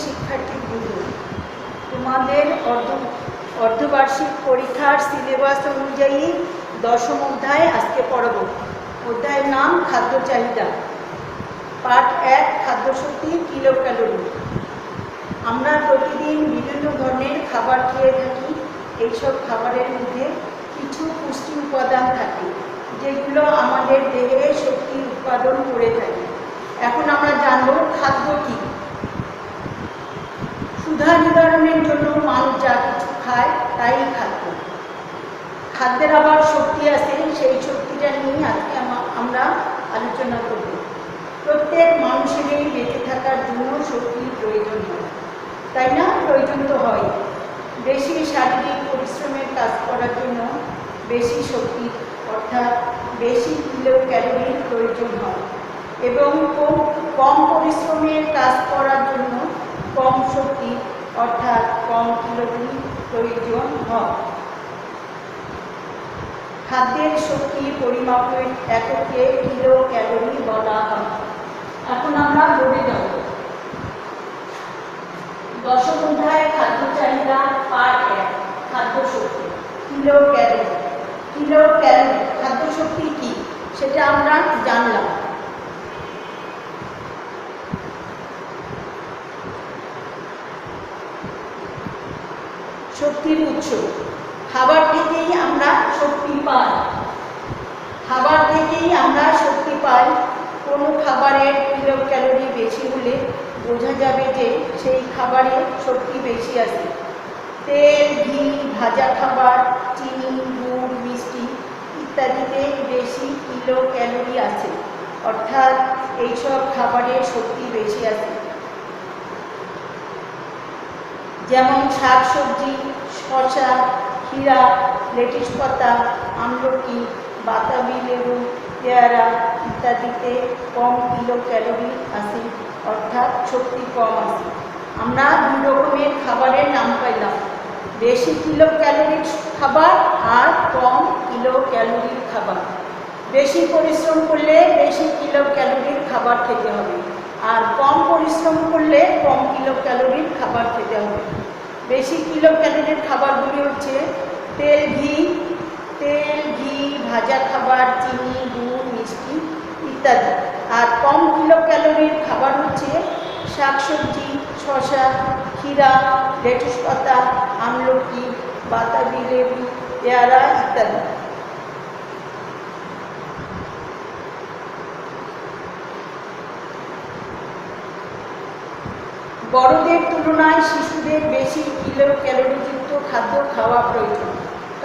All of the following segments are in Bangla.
শিক্ষার্থীবৃন্দ, তোমাদের অর্ধবার্ষিক পরীক্ষার সিলেবাস অনুযায়ী দশম অধ্যায় আজকে পড়ব। অধ্যায়ের নাম খাদ্য চাহিদা, পার্ট 1, খাদ্যশক্তি কিলো ক্যালোরি। আমরা প্রতিদিন বিভিন্ন ধরনের খাবার খেয়ে থাকি। এইসব খাবারের মধ্যে কিছু পুষ্টি উপাদান থাকে যেগুলো আমাদের দেহে শক্তি উৎপাদন করে থাকে। এখন আমরা জানব খাদ্য কী। ক্ষুধা নিবারণের জন্য মানুষ যা কিছু খায় তাই খাদ্য। খাদ্যের আবার শক্তি আছে, সেই শক্তিটা নিয়ে আজকে আমরা আলোচনা করব। প্রত্যেক মানুষেরই বেঁচে থাকার জন্য শক্তির প্রয়োজন হয়, তাই না? প্রয়োজন তো হয়। বেশি শারীরিক পরিশ্রমের কাজ করার জন্য বেশি শক্তি অর্থাৎ বেশি কিলো ক্যালোরির প্রয়োজন হয়, এবং কম পরিশ্রমের কাজ করার জন্য কম শক্তি অর্থাৎ কম ক্যালোরি প্রয়োজন হয়। খাদ্যের শক্তি পরিমাপের এককে কিলো ক্যালোরি বলা হয়। এখন আমরা বলে যাব দশম অধ্যায় খাদ্য চাহিদা, পার্ট 1, খাদ্য শক্তি কিলো ক্যালোরি। কিলো ক্যালোরি খাদ্য শক্তি কি সেটা আমরা জানলাম। শক্তির উৎস, খাবার থেকেই আমরা শক্তি পাই। খাবার থেকেই আমরা শক্তি পাই। কোনো খাবারের কিলো ক্যালোরি বেশি হলে বোঝা যাবে যে সেই খাবারে শক্তি বেশি আছে। তেল, ঘি, ভাজা খাবার, চিনি, গুড়, মিষ্টি ইত্যাদিতে বেশি কিলো ক্যালোরি আছে, অর্থাৎ এইসব খাবারে শক্তি বেশি আছে। যেমন শাকসবজি, শসা, ক্ষীরা, লেটুস পাতা, আমলকি, বাতাবি লেবু, পেয়ারা ইত্যাদিতে কম কিলো ক্যালোরি আছে, অর্থাৎ শক্তি কম আছে। আমরা দুই রকমের খাবারের নাম পাইলাম, বেশি কিলো ক্যালোরির খাবার আর কম কিলো ক্যালোরির খাবার। বেশি পরিশ্রম করলে বেশি কিলো ক্যালোরির খাবার খেতে হবে, আর কম পরিশ্রম করলে কম কিলো ক্যালোরির খাবার খেতে হবে। বেশি কিলো ক্যালোরির খাবারগুলি হচ্ছে তেল, ঘি, ভাজা খাবার, চিনি, গুড়, মিষ্টি ইত্যাদি। আর কম কিলো ক্যালোরির খাবার হচ্ছে শাকসবজি, শসা, ক্ষীরা, লেটুস পাতা, আমলকি, বাতাবি লেবু, পেয়ারা ইত্যাদি। বড়দের তুলনায় শিশুদের বেশি কিলো ক্যালোরিযুক্ত খাদ্য খাওয়া প্রয়োজন,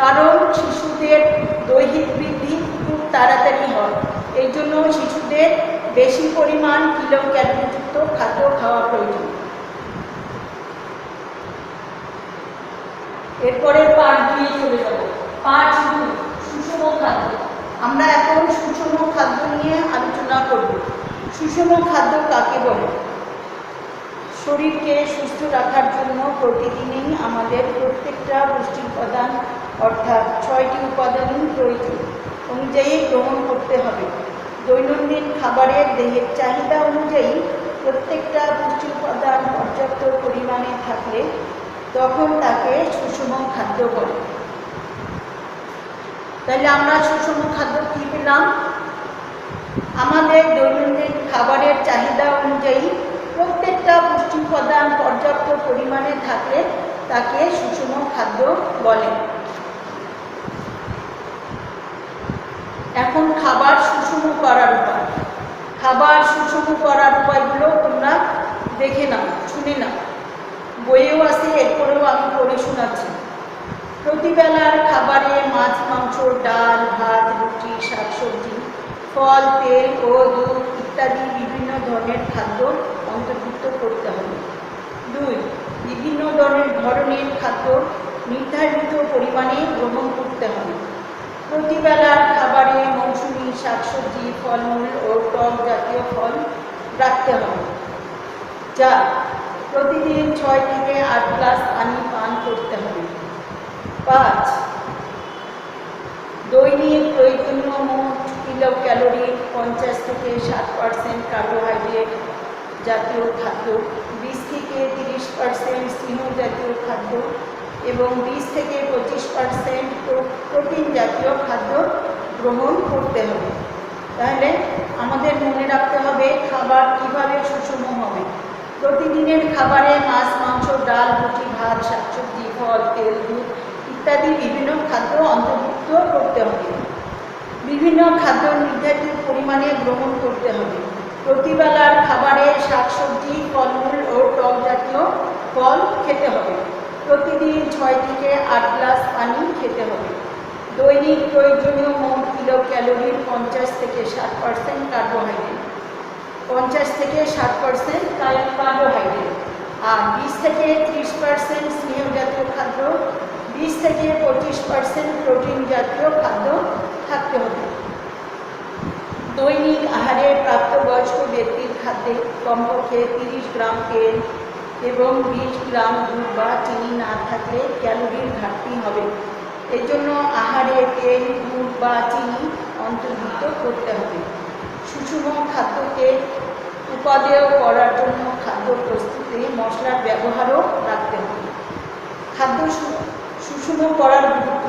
কারণ শিশুদের দৈহিক বৃদ্ধি খুব তাড়াতাড়ি হয়। এই জন্য শিশুদের বেশি পরিমাণ কিলো ক্যালোরিযুক্ত খাদ্য খাওয়া প্রয়োজন। এরপরে পার্ট 2 চলে যাব। পার্ট 2, সুষম খাদ্য। আমরা এখন সুষম খাদ্য নিয়ে আলোচনা করব। সুষম খাদ্য কাকে বলে? শরীরকে সুস্থ রাখার জন্য প্রতিদিনই আমাদের প্রত্যেকটা পুষ্টি উপাদান অর্থাৎ 6টি উপাদানই প্রয়োজন অনুযায়ী গ্রহণ করতে হবে। দৈনন্দিন খাবারের দেহের চাহিদা অনুযায়ী প্রত্যেকটা পুষ্টি উপাদান পর্যাপ্ত পরিমাণে থাকলে তখন তাকে সুষম খাদ্য বলে। তাহলে আমরা সুষম খাদ্য কী পেলাম? আমাদের দৈনন্দিন খাবারের চাহিদা অনুযায়ী প্রত্যেকটা পুষ্টি উপাদান পর্যাপ্ত পরিমাণে থাকলে তাকে সুষম খাদ্য বলে। এখন খাবার সুষম করার উপায়। খাবার সুষম করার উপায়গুলো তোমরা দেখে নাও, শুনে নাও, বইয়েও আছে, এরপরেও আমি পড়ে শোনাচ্ছি। প্রতিবেলার খাবারে মাছ, মাংস, ডাল, ভাত, রুটি, শাকসবজি, ফল, তেল ও দুধ ইত্যাদি বিভিন্ন ধরনের খাদ্য অন্তর্ভুক্ত করতে হবে। 2, বিভিন্ন ধরনের খাদ্য নির্ধারিত পরিমাণে গ্রহণ করতে হবে। প্রতিবেলার খাবারে মৌসুমী শাকসবজি, ফলমূল ও টক জাতীয় ফল রাখতে হবে। 4, প্রতিদিন 6 থেকে 8 গ্লাস পানি পান করতে হবে। 5, দৈনিক প্রয়োজনীয় মোট কিলো ক্যালোরি 50 থেকে 60% কার্বোহাইড্রেট জাতীয় খাদ্য, 20 থেকে থেকে 30% স্নেহ জাতীয় খাদ্য এবং 20 থেকে 25% প্রোটিন জাতীয় খাদ্য গ্রহণ করতে হবে। তাহলে আমাদের মনে রাখতে হবে খাবার কিভাবে সুষম হবে। প্রতিদিনের খাবারে মাছ, মাংস, ডাল, রুটি, ভাত, শাকসবজি, ফল, তেল, দুধ ইত্যাদি বিভিন্ন খাদ্য অন্তর্ভুক্ত করতে হবে। বিভিন্ন খাদ্য নির্ধারিত পরিমাণে গ্রহণ করতে হবে। প্রতিবেলার খাবারে শাকসবজি, ফলমূল ও টক জাতীয় ফল খেতে হবে। প্রতিদিন 6 থেকে 8 গ্লাস পানি খেতে হবে। দৈনিক প্রয়োজনীয় মোট কিলো ক্যালোরির 50 থেকে 60% কার্বোহাইড্রেট, 50 থেকে 60% কার্বোহাইড্রেট আর 20 থেকে 30% স্নেহ জাতীয় খাদ্য, 20 থেকে 25% প্রোটিন জাতীয় খাদ্য থাকতে হবে। দৈনিক আহারে প্রাপ্তবয়স্ক ব্যক্তির খাদ্যে কমপক্ষে 30 গ্রাম তেল এবং 20 গ্রাম দুধ বা চিনি না থাকলে ক্যালোরির ঘাটতি হবে। এর জন্য আহারে তেল, দুধ বা চিনি অন্তর্ভুক্ত করতে হবে। সুষম খাদ্যকে উপাদেয় করার জন্য খাদ্য প্রস্তুতে মশলার ব্যবহারও রাখতে হবে। খাদ্য সুষম করার গুরুত্ব।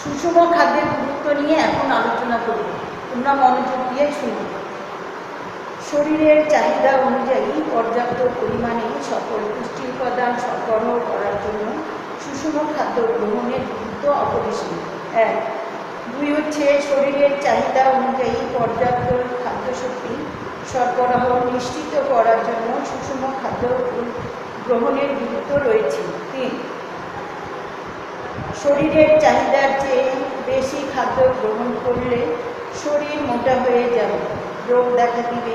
সুষম খাদ্যের গুরুত্ব নিয়ে এখন আলোচনা করব, তোমরা মনোযোগ দিয়ে শুনো। শরীরের চাহিদা অনুযায়ী পর্যাপ্ত পরিমাণে সকল পুষ্টি উপাদান সরবরাহ করার জন্য সুষম খাদ্য গ্রহণের গুরুত্ব অপরিসীম। 1, 2 হচ্ছে শরীরের চাহিদা অনুযায়ী পর্যাপ্ত খাদ্যশক্তি সরবরাহ নিশ্চিত করার জন্য সুষম খাদ্য গ্রহণের গুরুত্ব রয়েছে। 3, শরীরের চাহিদার চেয়ে বেশি খাদ্য গ্রহণ করলে শরীর মোটা হয়ে যাবে, রোগ দেখা দিবে।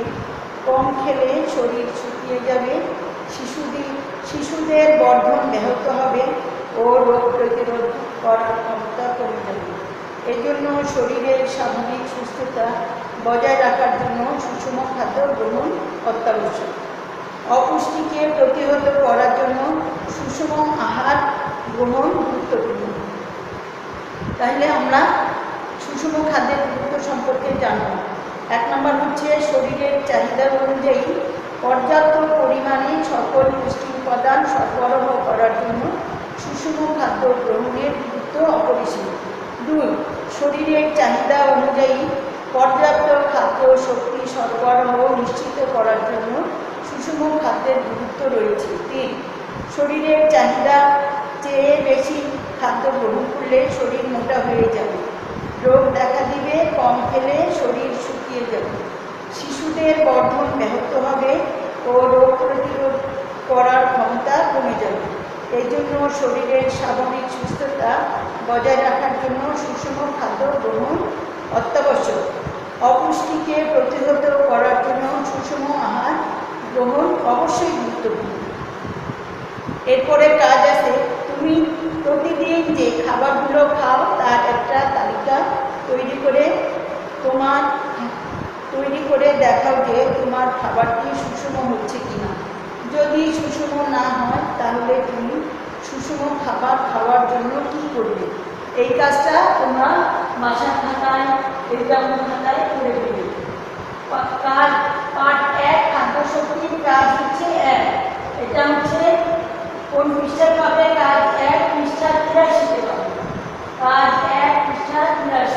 কম খেলে শরীর শুকিয়ে যাবে, শিশুদের বর্ধন ব্যাহত হবে ও রোগ প্রতিরোধ করার ক্ষমতা কমে যাবে। এজন্য শরীরের স্বাভাবিক সুস্থতা বজায় রাখার জন্য সুষম খাদ্য গ্রহণ অত্যাবশ্যক। অপুষ্টিকে প্রতিহত করার জন্য সুষম আহার গ্রহণ গুরুত্বপূর্ণ। তাহলে আমরা সুষম খাদ্যের গুরুত্ব সম্পর্কে জানব। 1 নম্বর হচ্ছে শরীরের চাহিদা অনুযায়ী পর্যাপ্ত পরিমাণে সকল পুষ্টি উপাদান সরবরাহ করার জন্য সুষম খাদ্য গ্রহণের গুরুত্ব অপরিসীম। 2, শরীরের চাহিদা অনুযায়ী পর্যাপ্ত খাদ্য শক্তি সরবরাহ নিশ্চিত করার জন্য সুষম খাদ্যের গুরুত্ব রয়েছে। 3, শরীরের চাহিদা চেয়ে বেশি খাদ্য গ্রহণ করলে শরীর মোটা হয়ে যাবে, রোগ দেখা দিবে। কম খেলে শরীর শুকিয়ে যাবে, শিশুদের বর্ধন ব্যাহত হবে ও রোগ প্রতিরোধ করার ক্ষমতা কমে যাবে। এই জন্য শরীরের স্বাভাবিক সুস্থতা বজায় রাখার জন্য সুষম খাদ্য গ্রহণ অত্যাবশ্যক। অপুষ্টিকে প্রতিহত করার জন্য সুষম আহার গ্রহণ অবশ্যই গুরুত্বপূর্ণ। এরপরে কাজ আছে, তুমি প্রতিদিন যে খাবারগুলো খাও তার একটা তালিকা তৈরি করে দেখাও যে তোমার খাবারটি সুষম হচ্ছে কিনা। যদি সুষম না হয় তাহলে তুমি সুষম খাবার খাওয়ার জন্য কি করবে। এই কাজটা তোমরা বাসার খাতায়, এক্সাম খাতায় করে দেবে। পার্ট 1 খাদ্য শক্তির কাজ হচ্ছে 1। এটা হচ্ছে কোন পৃষ্ঠায় পাবে? কাজ 1 পৃষ্ঠা 83 পাবে। কাজ 1 পৃষ্ঠা 83।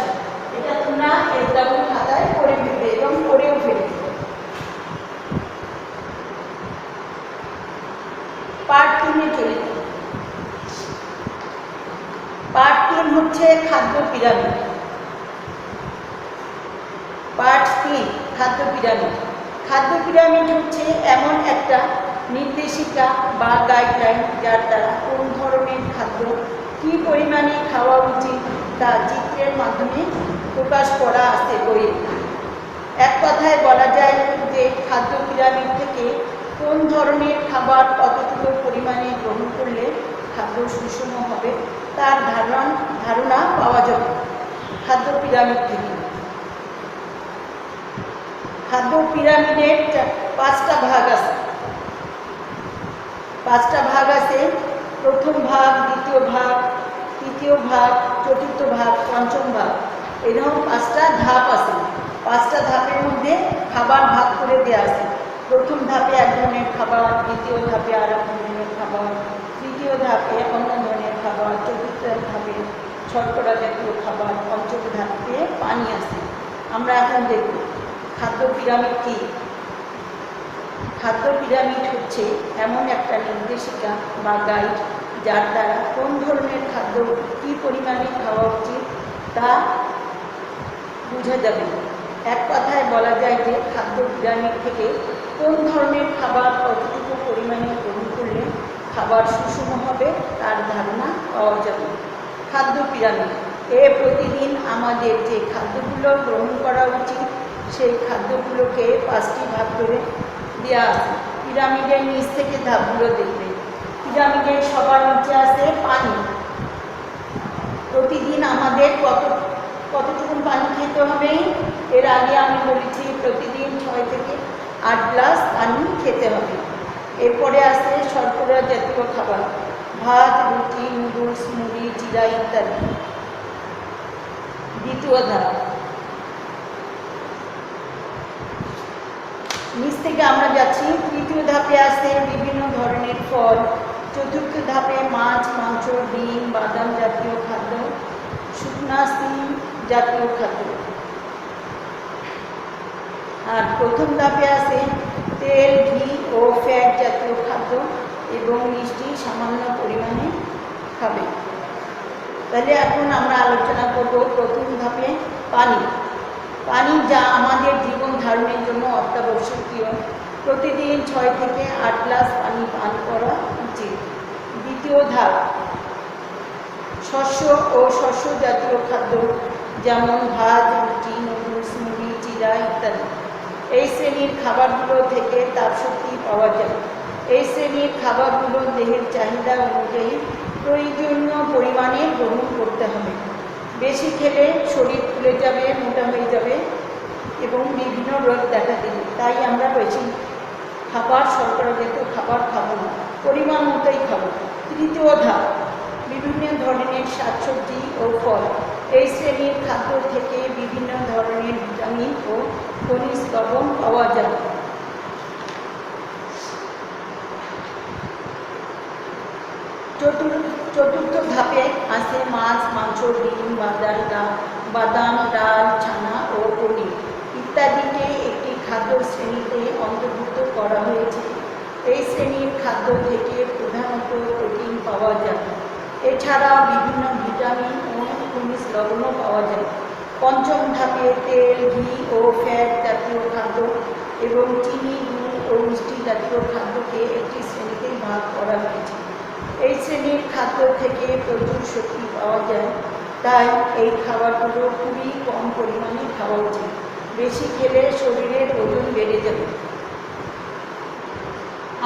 এটা তোমরা এক্সাম খাতায় করে ফেলবে এবং করেও ফেলবে। পার্ট 3 এ চলে যাবে। পার্ট 3 হচ্ছে খাদ্য পিরামিড। পার্ট 3 খাদ্য পিরামিড। খাদ্য পিরামিড হচ্ছে এমন একটা নির্দেশিকা বা গাইডলাইন যার দ্বারা কোন ধরনের খাদ্য কী পরিমাণে খাওয়া উচিত তা চিত্রের মাধ্যমে প্রকাশ করা আছে বইয়ে। এক কথায় বলা যায় যে খাদ্য পিরামিড থেকে কোন ধরনের খাবার কতটুকু পরিমাণে গ্রহণ করলে খাদ্য সুষম হবে তার ধারণা পাওয়া যাবে খাদ্য পিরামিড থেকে। খাদ্য পিরামিডের 5টা ভাগ আছে। 5টা ভাগ আছে। প্রথম ভাগ, দ্বিতীয় ভাগ, তৃতীয় ভাগ, চতুর্থ ভাগ, পঞ্চম ভাগ, এরকম 5টা ধাপ আছে। 5টা ধাপের মধ্যে খাবার ভাগ করে দেওয়া আছে। প্রথম ধাপে এক ধরনের খাবার, দ্বিতীয় ধাপে আর এক ধরনের খাবার, তৃতীয় ধাপে অন্য ধরনের খাবার, চতুর্থ ধাপে শর্করা জাতীয় খাবার, পঞ্চম ধাপে পানি আসে। আমরা এখন দেখব খাদ্য পিরামিড কি। খাদ্য পিরামিড হচ্ছে এমন একটা নির্দেশিকা বা গাইড যার দ্বারা কোন ধরনের খাদ্য কী পরিমাণে খাওয়া উচিত তা বোঝা যাবে। এক কথায় বলা যায় যে খাদ্য পিরামিড থেকে কোন ধরনের খাবার কতটুকু পরিমাণে গ্রহণ করলে খাবার সুষম হবে তার ধারণা পাওয়া যাবে। খাদ্য পিরামিড প্রতিদিন আমাদের যে খাদ্যগুলো গ্রহণ করা উচিত সেই খাদ্যগুলোকে 5টি ভাগ করে দেওয়া আছে। পিরামিডের নিচ থেকে ধাপগুলো দেখবে। পিরামিডের সবার নিচে আছে পানি। প্রতিদিন আমাদের কতটুকু পানি খেতে হবে? এর আগে আমি বলেছি প্রতিদিন 6 থেকে 8 গ্লাস পানি খেতে হবে। এরপরে আছে শর্করা জাতীয় খাবার, ভাত, রুটি, নুডলস, মুড়ি, জিরা ইত্যাদি। দ্বিতীয় ধাপ, নিচ থেকে আমরা যাচ্ছি। তৃতীয় ধাপে আছে বিভিন্ন ধরনের ফল। চতুর্থ ধাপে মাছ, মাংস, ডিম, বাদাম জাতীয় খাদ্য, শুকনা সিম জাতীয় খাদ্য। আর প্রথম ধাপে আছে তেল, ঘি ও ফ্যাট জাতীয় খাদ্য এবং মিষ্টি সামান্য পরিমাণে খাবে। তাহলে এখন আমরা আলোচনা করব প্রথম ধাপে পানি। পানি যা আমাদের জীবন ধারণের জন্য অত্যাবশ্যকীয়। প্রতিদিন 6 থেকে 8 গ্লাস পানি পান করা উচিত। দ্বিতীয় ধাপ শস্য ও শস্য জাতীয় খাদ্য, যেমন ভাত, রুটি, নুডলস, মুড়ি, জিরা ইত্যাদি। এই শ্রেণীর খাবারগুলো থেকে তাপশক্তি পাওয়া যায়। এই শ্রেণীর খাবারগুলো দেহের চাহিদা অনুযায়ী প্রয়োজনীয় পরিমাণে গ্রহণ করতে হবে। বেশি খেলে শরীর ফুলে যাবে, মোটা হয়ে যাবে এবং বিভিন্ন রোগ দেখা দেবে। তাই আমরা বেশি খাবার, শর্করা জাতীয় খাবার খাবো না, পরিমাণ মতোই খাবো। তৃতীয় ধাপ বিভিন্ন ধরনের শাকসবজি ও ফল। এই শ্রেণীর খাদ্য থেকে বিভিন্ন ধরনের ভিটামিন ও খনিজ লবণ পাওয়া যায়। চতুর্থ ধাপে আছে মাছ, মাংস, ডিম, বাদাম, ডাল, ছানা ও পনির ইত্যাদিকে একটি খাদ্য শ্রেণীতে অন্তর্ভুক্ত করা হয়েছে। এই শ্রেণীর খাদ্য থেকে প্রধানত প্রোটিন পাওয়া যায়। এছাড়া বিভিন্ন ভিটামিন ও খনিজ লবণও পাওয়া যায়। পঞ্চম ধাপে তেল, ঘি ও ফ্যাট জাতীয় খাদ্য এবং চিনি, গুড় ও মিষ্টি জাতীয় খাদ্যকে একটি শ্রেণীতে ভাগ করা হয়েছে। এই শ্রেণীর খাদ্য থেকে প্রচুর শক্তি পাওয়া যায়, তাই এই খাবারগুলো খুবই কম পরিমাণে খাওয়া উচিত। বেশি খেলে শরীরের ওজন বেড়ে যাবে।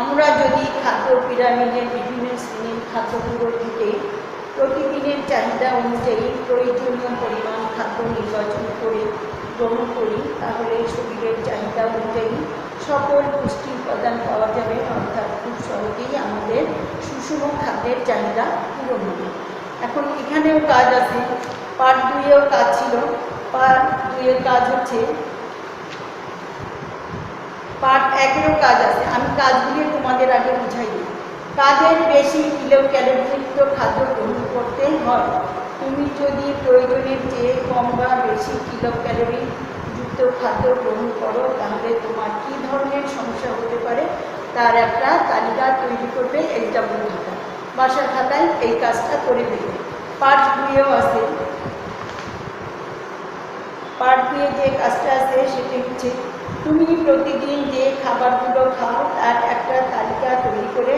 আমরা যদি খাদ্য পিরামিডের বিভিন্ন শ্রেণীর খাদ্যগুলো থেকে প্রতিদিনের চাহিদা অনুযায়ী প্রয়োজনীয় পরিমাণ খাদ্য নির্বাচন করে গ্রহণ করি, তাহলে শরীরের চাহিদা অনুযায়ী সকল পুষ্টি উপাদান পাওয়া যাবে, অর্থাৎ খুব সহজেই আমাদের সুষম খাদ্যের চাহিদা পূরণ হবে। এখন এখানেও কাজ আছে, পার্ট 2-এও কাজ ছিল। পার্ট 2-এর কাজ হচ্ছে, পার্ট 1-এরও কাজ আছে। আমি কাজগুলি তোমাদের আগে বুঝাই দিই। কাজের বেশি কিলোক্যালোরিযুক্ত খাদ্য গ্রহণ করতে হয়। তুমি যদি প্রয়োজনের চেয়ে কম বা বেশি কিলোক্যালোরি যুক্ত খাদ্য গ্রহণ করো, তাহলে তোমার কী ধরনের সমস্যা হতে পারে তার একটা তালিকা তৈরি করবে এক্সাম্পল খাতা। বাসার খাতায় এই কাজটা করে দেবে। পার্ট 2-এও আছে। পার্ট 2-এ যে কাজটা আছে সেটি হচ্ছে, তুমি প্রতিদিন যে খাবারগুলো খাও তার একটা তালিকা তৈরি করে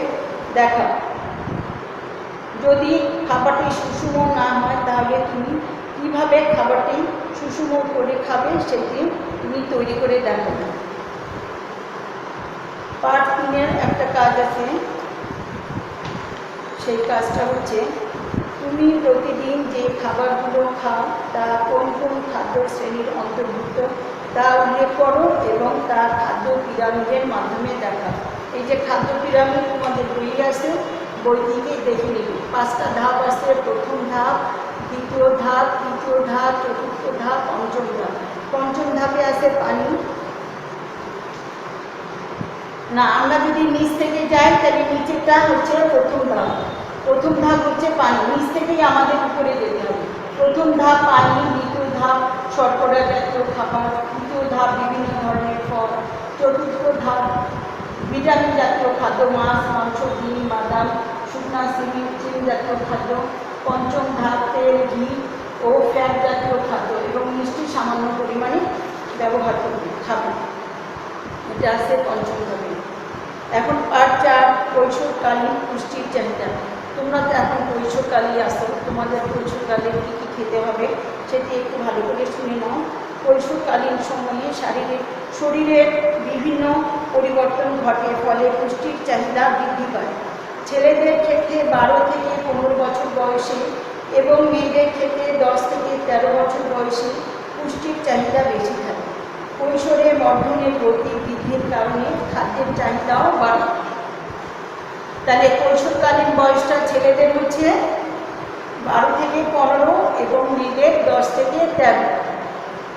দেখাও। যদি খাবারটি সুষম না হয় তাহলে তুমি কীভাবে খাবারটি সুষম করে খাবে সেটি তুমি তৈরি করে দেখাবে। পার্ট 3-এর একটা কাজ আছে, সেই কাজটা হচ্ছে, তুমি প্রতিদিন যে খাবারগুলো খাও তা কোন কোন খাদ্য শ্রেণীর অন্তর্ভুক্ত তা উল্লেখ করো এবং তা খাদ্য পিরামিডের মাধ্যমে দেখাও। এই যে খাদ্য পিরামিড তোমাদের বই আছে, বই থেকে দেখে নিবে। 5টা ধাপ আছে। প্রথম ধাপ, দ্বিতীয় ধাপ, তৃতীয় ধাপ, চতুর্থ ধাপ, পঞ্চম ধাপ। পঞ্চম ধাপে আছে পানি। না, আমরা যদি নিচ থেকে যাই তাহলে নিচেরটা হচ্ছে প্রথম ধাপ। প্রথম ধাপ হচ্ছে পানি, নিচ থেকেই আমাদের উপরে যেতে হবে। প্রথম ধাপ পানি, দ্বিতীয় ধাপ শর্করা জাতীয় খাবার, তৃতীয় ধাপ বিভিন্ন ধরনের ফল, চতুর্থ ধাপ ভিটামিন জাতীয় খাদ্য, মাছ, মাংস, ডিম, বাদাম, শুকনা সিমেন্ট, চিনি জাতীয় খাদ্য, পঞ্চম ধাপ তেল, ঘি ও ফ্যাট জাতীয় খাদ্য এবং মিষ্টি সামান্য পরিমাণে ব্যবহার করবে, খাবেন। এটা আছে পঞ্চম ধাপে। এখন পার্ট 4, কৈশোরকালীন পুষ্টির চাহিদা। তোমরা তো এখন কৈশোরকালে আসো, তোমাদের কৈশোরকালে কী কী খেতে হবে সেটি একটু ভালো করে শুনে নাও। কৈশোরকালীন সময়ে শরীরের বিভিন্ন পরিবর্তন ঘটে, ফলে পুষ্টির চাহিদা বৃদ্ধি পায়। ছেলেদের ক্ষেত্রে 12 থেকে 15 বছর বয়সে এবং মেয়েদের ক্ষেত্রে 10 থেকে 13 বছর বয়সে পুষ্টির চাহিদা বেশি থাকে। কৈশোরে বর্ধনের গতি বৃদ্ধির কারণে খাদ্যের চাহিদাও বাড়ে। তাহলে কৈশোরকালীন বয়সটা ছেলেদের হচ্ছে 12 থেকে 15 এবং মেয়েদের 10 থেকে 13।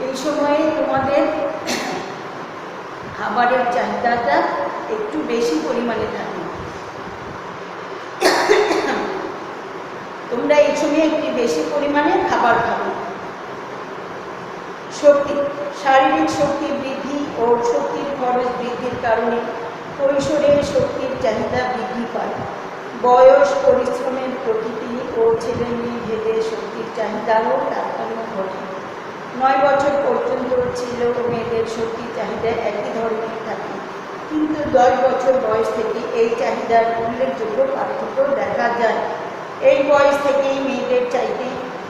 এই সময়ে তোমাদের খাবারের চাহিদাটা একটু বেশি পরিমাণে থাকে। তোমরা এই সময় একটু বেশি পরিমাণে খাবার খাবে। শক্তি, শারীরিক শক্তি বৃদ্ধি ও শক্তির খরচ বৃদ্ধির কারণে কৈশোরে শক্তির চাহিদা বৃদ্ধি পায়। বয়স, পরিশ্রমের প্রকৃতি ও ছেলে মেয়ে ভেদে শক্তির চাহিদারও তারতম্য ঘটে। 9 বছর পর্যন্ত ছেলে ও মেয়েদের শক্তির চাহিদা একই ধরনের থাকে, কিন্তু 10 বছর বয়স থেকে এই চাহিদার উল্লেখযোগ্য পার্থক্য দেখা যায়। এই বয়স থেকেই মেয়েদের চাইতে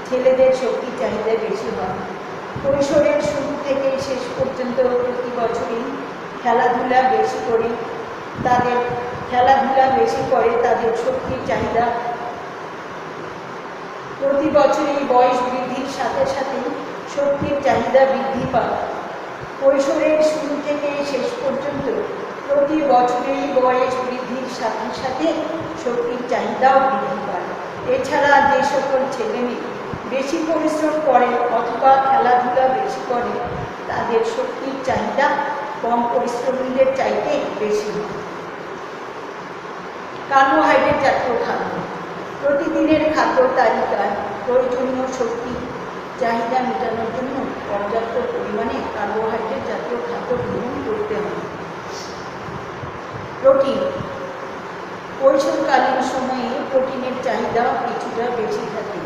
ছেলেদের শক্তির চাহিদা বেশি হয়। কৈশোরের শুরু থেকে শেষ পর্যন্ত প্রতি বছরই খেলাধুলা বেশি করে তাদের শক্তির চাহিদা প্রতি বছরই বয়স বৃদ্ধির সাথে সাথে শক্তির চাহিদা বৃদ্ধি পায়। কৈশোরের শুরু থেকে শেষ পর্যন্ত প্রতি বছরেই বয়স বৃদ্ধির সাথে সাথে শক্তির চাহিদাও বৃদ্ধি পায়। এছাড়া যে সকল ছেলেমেয়ে বেশি পরিশ্রম করে অথবা খেলাধুলা বেশি করে তাদের শক্তির চাহিদা কম পরিশ্রমীদের চাইতে বেশি হয়। কার্বোহাইড্রেট জাতীয় খাদ্য। প্রতিদিনের খাদ্য তালিকায় প্রয়োজনীয় শক্তি চাহিদা মেটানোর জন্য পর্যাপ্ত পরিমাণে কার্বোহাইড্রেট জাতীয় খাদ্য গ্রহণ করতে হবে। প্রোটিন, কৈশোরকালীন সময়ে প্রোটিনের চাহিদা কিছুটা বেশি থাকে,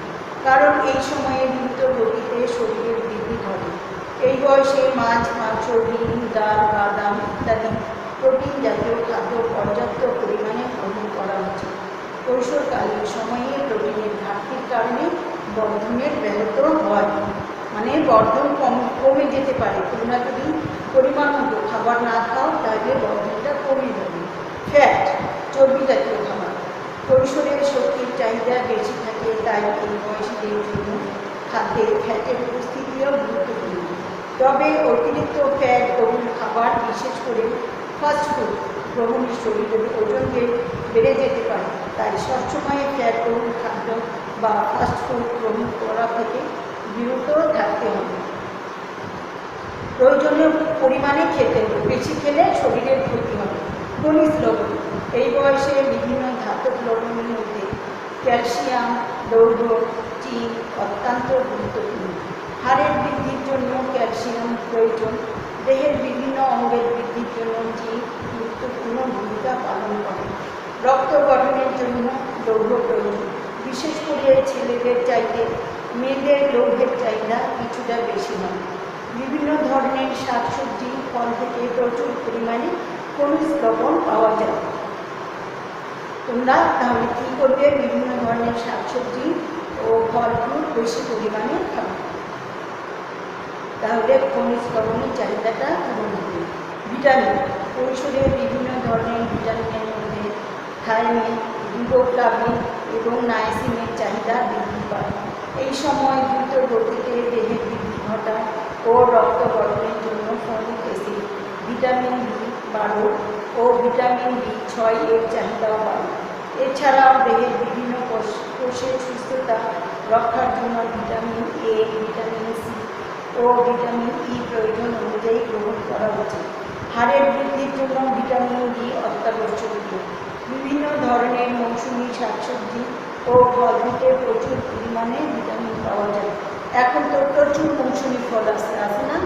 কারণ এই সময়ে দ্রুত গতিতে শরীরের বৃদ্ধি ঘটে। এই বয়সে মাছ, মাংস, ডিম, ডাল, বাদাম ইত্যাদি প্রোটিন জাতীয় খাদ্য পর্যাপ্ত পরিমাণে গ্রহণ করা উচিত। কৈশোরকালীন সময়ে প্রোটিনের ঘাটতির কারণে বর্ধনের ব্যাহত হয়, মানে বর্ধন কমে যেতে পারে। তোমরা যদি পরিমাণ মতো খাবার না খাও তাহলে বর্ধনটা কমে যাবে। ফ্যাট, চর্বি জাতীয় খাবার। কৈশোরের শক্তির চাহিদা বেশি থাকে, তাই এই বয়সীদের জন্য খাদ্যে ফ্যাটের উপস্থিতিও গুরুত্বপূর্ণ। তবে অতিরিক্ত ফ্যাট বহুল খাবার, বিশেষ করে ফাস্টফুড গ্রহণের শরীরের ওজন বেড়ে যেতে পারে। তাই সবসময় ফ্যাট বহুল খাদ্য বা ফাস্টফুড গ্রহণ করা থেকে বিরত থাকতে হবে। প্রয়োজনীয় পরিমাণে খেতে হবে, বেশি খেলে শরীরের ক্ষতি হবে। খনিজ লবণ, এই বয়সে বিভিন্ন ধাতব লবণের মধ্যে ক্যালসিয়াম, লৌহ, জিঙ্ক অত্যন্ত গুরুত্বপূর্ণ। হাড়ের বৃদ্ধির জন্য ক্যালসিয়াম প্রয়োজন। দেহের বিভিন্ন অঙ্গের বৃদ্ধির জন্য জিঙ্ক গুরুত্বপূর্ণ ভূমিকা পালন করে। রক্ত গঠনের জন্য লৌহ প্রয়োজন। বিশেষ করে ছেলেদের চাইতে মেয়েদের লৌহের চাহিদা কিছুটা বেশি হয়। বিভিন্ন ধরনের শাকসবজি, ফল থেকে প্রচুর পরিমাণে খনিজ লবণ পাওয়া যায়। তোমরা তাহলে কী করবে? বিভিন্ন ধরনের শাকসবজি ও ফলফুল বেশি পরিমাণে খাবে, তাহলে খনিজ লবণের চাহিদাটা পূরণ হবে। ভিটামিন, কৈশোরে বিভিন্ন ধরনের ভিটামিনের মধ্যে থায়ামিন, রিবোফ্লাভিন এবং নায়াসিনের চাহিদা বৃদ্ধি পায়। এই সময় দ্রুত গতিতে দেহের বৃদ্ধি ঘটায় ও রক্ত গঠনের জন্য ফলিক অ্যাসিড, ভিটামিন B12 ও ভিটামিন B6 এর চাহিদাও বাড়ে। এছাড়াও দেহের বিভিন্ন কোষের সুস্থতা রক্ষার জন্য ভিটামিন A, ভিটামিন C ও ভিটামিন E প্রয়োজন অনুযায়ী গ্রহণ করা উচিত। হাড়ের বৃদ্ধির জন্য ভিটামিন ডি অত্যাবশ্যকীয়। বিভিন্ন ধরনের মৌসুমি শাকসবজি ও ফল থেকে প্রচুর পরিমাণে ভিটামিন পাওয়া যায়। এখন তো প্রচুর মৌসুমি ফল আছে না?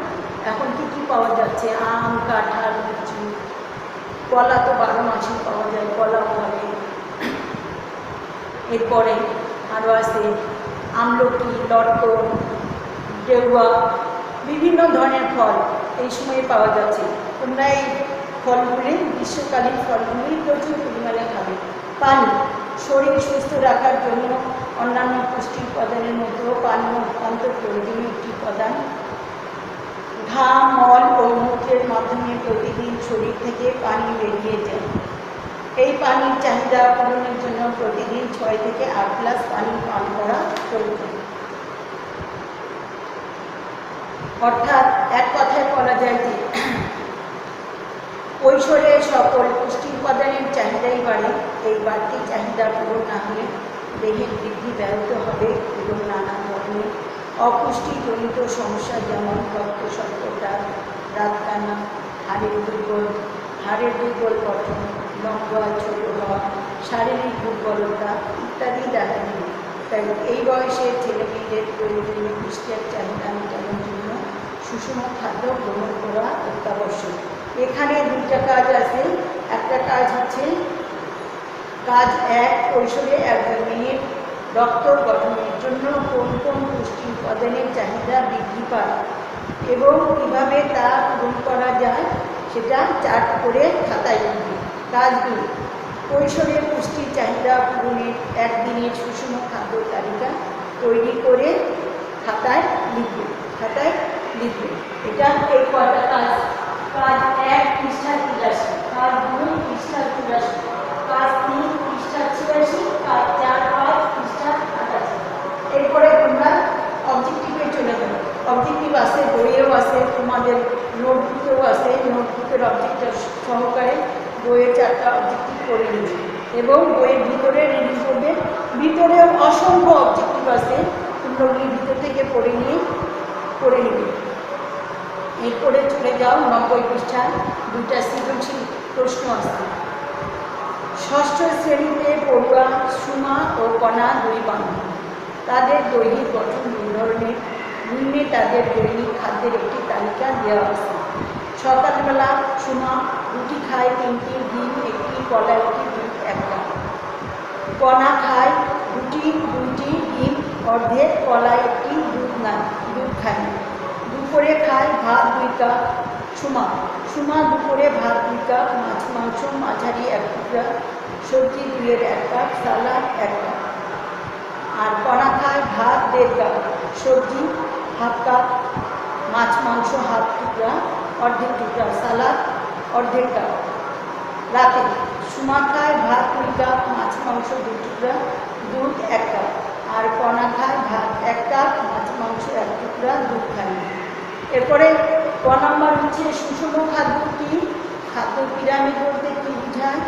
এখন কী পাওয়া যাচ্ছে? আম, কাঁঠাল, লিচু, কলা তো 12 মাসই পাওয়া যায়, কলাও হবে। এরপরে আরও আছে আমলকি, লটকন, ডেউয়া, বিভিন্ন ধরনের ফল এই সময়ে পাওয়া যাচ্ছে। তোমরা এই ফলগুলি, গ্রীষ্মকালীন ফলগুলি প্রচুর পরিমাণে খাবে। পানি, শরীর সুস্থ রাখার জন্য অন্যান্য পুষ্টি উপাদানের মধ্যেও পানি অত্যন্ত প্রয়োজনীয় একটি উপাদান। ঘাম, মল ও মূত্রের মাধ্যমে প্রতিদিন শরীর থেকে পানি বেরিয়ে যায়। এই পানির চাহিদা পূরণের জন্য প্রতিদিন 6 থেকে 8 গ্লাস পানি পান করা প্রয়োজন। অর্থাৎ এক কথায় বলা যায় যে কৈশোরে সকল পুষ্টি উপাদানের চাহিদাই বাড়ে। এই বাড়তি চাহিদা পূরণ না হলে দেহের বৃদ্ধি ব্যাহত হবে এবং নানা ধরনের অপুষ্টিজনিত সমস্যা যেমন রক্তস্বল্পতা, রাতকানা, হাড়ের দুর্বল গঠন, লম্বা ছোট হওয়া, শারীরিক দুর্বলতা ইত্যাদি দেখা দেবে। তাই এই বয়সের ছেলেমেয়েদের প্রয়োজনীয় পুষ্টির চাহিদা মেটানোর জন্য সুষম খাদ্য গ্রহণ করা অত্যাবশ্যক। এখানে 2টা কাজ আছে। একটা কাজ হচ্ছে কাজ 1, কৈশোরে একজন মেয়ের রক্ত গঠনের জন্য কোন কোন পুষ্টি উপাদানের চাহিদা বৃদ্ধি পায় এবং কীভাবে তা পূরণ করা যায় সেটা চার্ট করে খাতায় লিখবে। কাজ 2, কৈশোরের পুষ্টির চাহিদা পূরণের একদিনের সুষম খাদ্য তালিকা তৈরি করে খাতায় লিখবে। এটা এই কয়টা কাজ। কাজ 1 পৃষ্ঠা 83, কাজ 2 পৃষ্ঠা 84, কাজ 3 পৃষ্ঠা 86, কাজ 4 5 পৃষ্ঠা 88। এরপরে তোমরা অবজেক্টিভে চলে যাবে। অবজেক্টিভ আছে, বইয়েও আছে, তোমাদের নোটবুকেও আছে। নোটবুকের অবজেক্টিভ সহকারে বইয়ের 4টা অবজেক্টিভ করে নেবে এবং বইয়ের ভিতরে রিডিং করবে। ভিতরেও অসংখ্য অবজেক্টিভ আছে, তোমরা ওই ভিতর থেকে পড়ে নেবে। এরপরে চলে যাও 90 পৃষ্ঠায় 2টা সৃজনশীল প্রশ্ন আছে। ষষ্ঠ শ্রেণীতে পড়ুয়া সুমা ও কণা 2 বান্ধবী। তাদের দৈহিক গঠন 2 ধরনের। নিম্নে তাদের দৈনিক খাদ্যের একটি তালিকা দেওয়া আছে। সকালবেলা সুমা রুটি খায় 3টি, ডিম 1টি, কলা 1টি, দুধ 1টা। কণা খায় রুটি 2টি, ডিম অর্ধেক, কলা 1টি, দুধ খায় না। দুপুরে খায় ভাত 2 কাপ সুমা দুপুরে ভাত 2 কাপ, মাছ মাংস মাঝারি 1 টুকরা, সবজি 2-এর 1 কাপ, সালাদ 1 কাপ। আর কণা খায় ভাত 1.5 কাপ, সবজি 1/2 কাপ, মাছ মাংস 1/2 টুকরা, অর্ধেক টুকরা, সালাদ 1/2 কাপ। রাতে সুমা খায় ভাত 2 কাপ, মাছ মাংস 2 টুকরা, দুধ 1 কাপ। আর কণা খায় ভাত 1 কাপ, মাছ মাংস 1 টুকরা, দুধ খায় না। এরপরে ক নম্বর হচ্ছে সুষম খাদ্য কি? খাদ্য পিরামিড বলতে কী বোঝায়?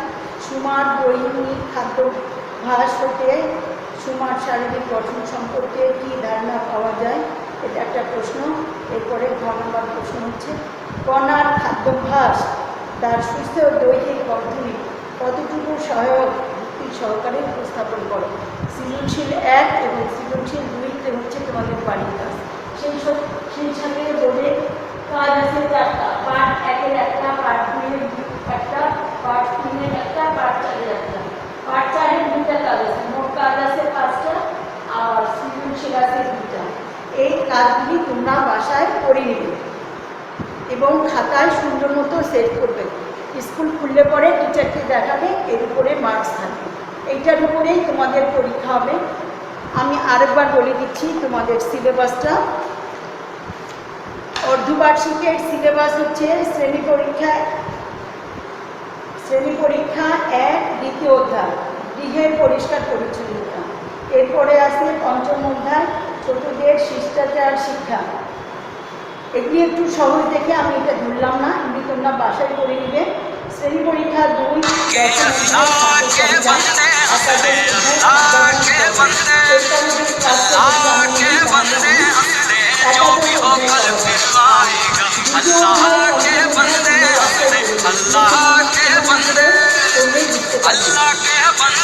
সুমার দৈনিক খাদ্যাভ্যাস হতে সুমার শারীরিক গঠন সম্পর্কে কী ধারণা পাওয়া যায়, এটা একটা প্রশ্ন। এরপরে ঘ নম্বর প্রশ্ন হচ্ছে কণার খাদ্যাভ্যাস তার সুস্থ দৈহিক বর্ধনে কতটুকু সহায়ক যুক্তি সহকারে উপস্থাপন করে। সৃজনশীল 1 এবং সৃজনশীল 2 হচ্ছে তোমাদের বাড়ির কাজ। সেই সাথে বোর্ডে কাজ আছে 4টা। পার্ট 1-এর 1টা, পার্ট 2-এর 1টা, পার্ট 3-এর 1টা, পার্ট 4-এর 1টা। পার্ট 4-এর 2টা কাজ আছে। মোট কাজ আছে 5টা আর সৃজনশীল আছে 2টা। এই কাজগুলি তোমরা বাসায় করে নেবে এবং খাতায় সুন্দর মতো সেট করবে। স্কুল খুললে পরে টিচারকে দেখাবে, এর উপরে মার্কস থাকবে। এইটার উপরেই তোমাদের পরীক্ষা হবে। আমি আরেকবার বলে দিচ্ছি তোমাদের সিলেবাসটা। অর্ধবার্ষিকের সিলেবাস হচ্ছে শ্রেণী পরীক্ষা 1 দ্বিতীয় অধ্যায় গৃহের পরিষ্কার পরিচ্ছন্নতা। এরপরে আছে পঞ্চম অধ্যায় ছোটদের শিষ্টাচার শিক্ষা। এগুলি একটু সহজ দেখে আমি এটা ধরলাম না, এগুলি তোমরা বাসায় করে নেবে। শ্রেণী পরীক্ষা 2 দ্বিতীয় অধ্যায়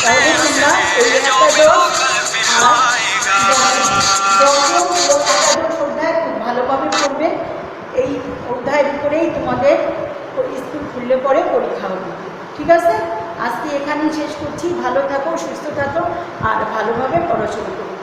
তাহলে তোমরা এই একাদশ অধ্যায় খুব ভালোভাবে পড়বে। এই অধ্যায়ের উপরেই তোমাদের স্কুল খুললে পরে পরীক্ষা হবে। ঠিক আছে, আজকে এখানেই শেষ করছি। ভালো থাকো, সুস্থ থাকো আর ভালোভাবে পড়াশোনা করো।